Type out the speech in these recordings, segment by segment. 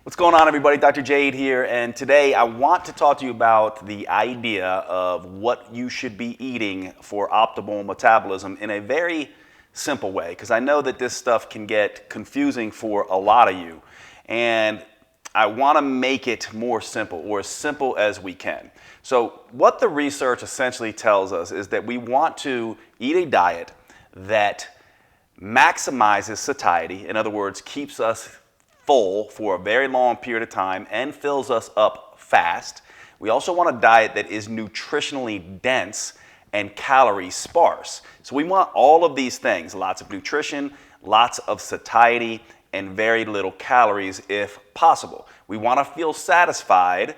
What's going on, everybody? Dr. Jade here, and today I want to talk to you about the idea of what you should be eating for optimal metabolism in a very simple way, because I know that this stuff can get confusing for a lot of you, and I want to make it more simple, or as simple as we can. So what the research essentially tells us is that we want to eat a diet that maximizes satiety, in other words, keeps us full for a very long period of time and fills us up fast. We also want a diet that is nutritionally dense and calorie sparse. So we want all of these things: lots of nutrition, lots of satiety, and very little calories if possible. We want to feel satisfied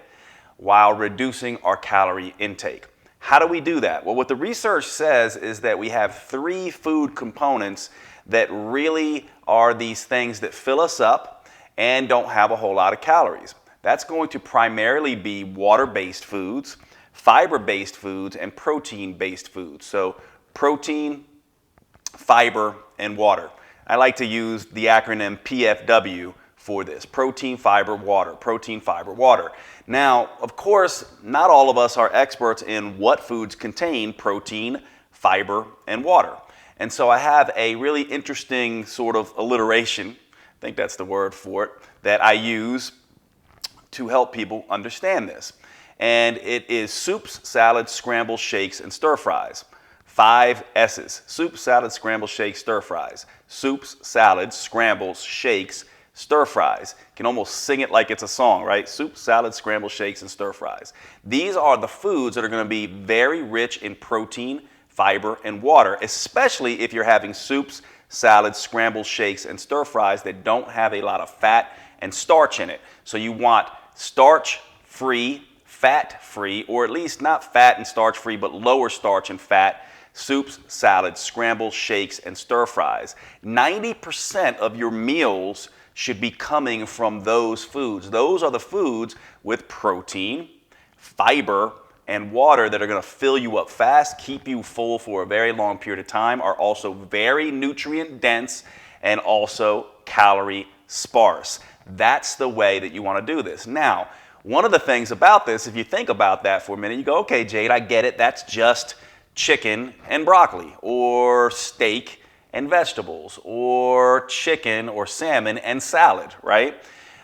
while reducing our calorie intake. How do we do that? Well, what the research says is that we have three food components that really are these things that fill us up and don't have a whole lot of calories. That's going to primarily be water-based foods, fiber-based foods, and protein-based foods. So protein, fiber, and water. I like to use the acronym PFW for this: protein, fiber, water, protein, fiber, water. Now, of course, not all of us are experts in what foods contain protein, fiber, and water. And so I have a really interesting sort of alliteration, I think that's the word for it, that I use to help people understand this. And it is soups, salads, scrambles, shakes, and stir fries. 5 S's: soup, salad, scramble, shake, stir fries. Soups, salads, scrambles, shakes, stir fries. You can almost sing it like it's a song, right? Soup, salad, scramble, shakes, and stir fries. These are the foods that are going to be very rich in protein, fiber, and water, especially if you're having soups, salads, scrambles, shakes, and stir fries that don't have a lot of fat and starch in it. So you want starch-free, fat-free, or at least not fat and starch-free, but lower starch and fat soups, salads, scrambles, shakes, and stir fries. 90% of your meals should be coming from those foods. Those are the foods with protein, fiber, and water that are going to fill you up fast, keep you full for a very long period of time, are also very nutrient dense and also calorie sparse. That's the way that you want to do this. Now, one of the things about this, if you think about that for a minute, you go, okay, Jade, I get it. That's just chicken and broccoli, or steak and vegetables, or chicken or salmon and salad, right?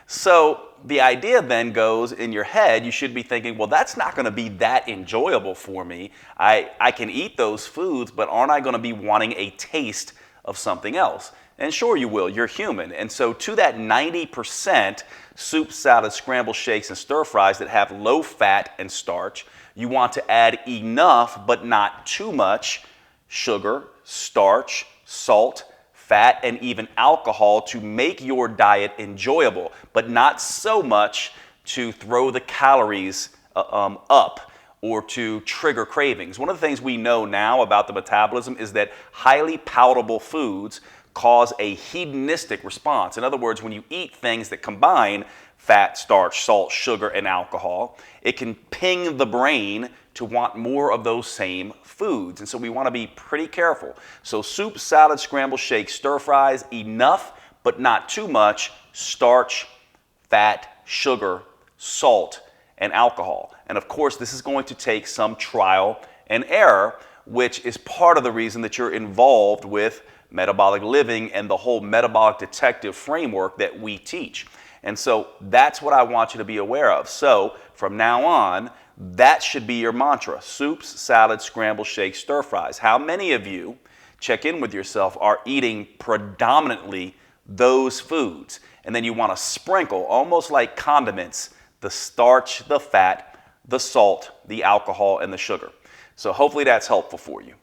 So the idea then goes in your head, you should be thinking, well, that's not going to be that enjoyable for me. I can eat those foods, but aren't I going to be wanting a taste of something else? And sure you will, you're human. And so to that 90% soup, salad, scramble, shakes, and stir fries that have low fat and starch, you want to add enough, but not too much, sugar, starch, salt, fat, and even alcohol to make your diet enjoyable, but not so much to throw the calories up or to trigger cravings. One of the things we know now about the metabolism is that highly palatable foods cause a hedonistic response. In other words, when you eat things that combine fat, starch, salt, sugar, and alcohol, it can ping the brain to want more of those same foods. And so we want to be pretty careful. So soup, salad, scramble, shake, stir fries, enough, but not too much starch, fat, sugar, salt, and alcohol. And of course, this is going to take some trial and error, which is part of the reason that you're involved with metabolic living and the whole metabolic detective framework that we teach. And so that's what I want you to be aware of. So from now on, that should be your mantra: soups, salads, scramble, shakes, stir fries. How many of you, check in with yourself, are eating predominantly those foods? And then you want to sprinkle, almost like condiments, the starch, the fat, the salt, the alcohol, and the sugar. So hopefully that's helpful for you.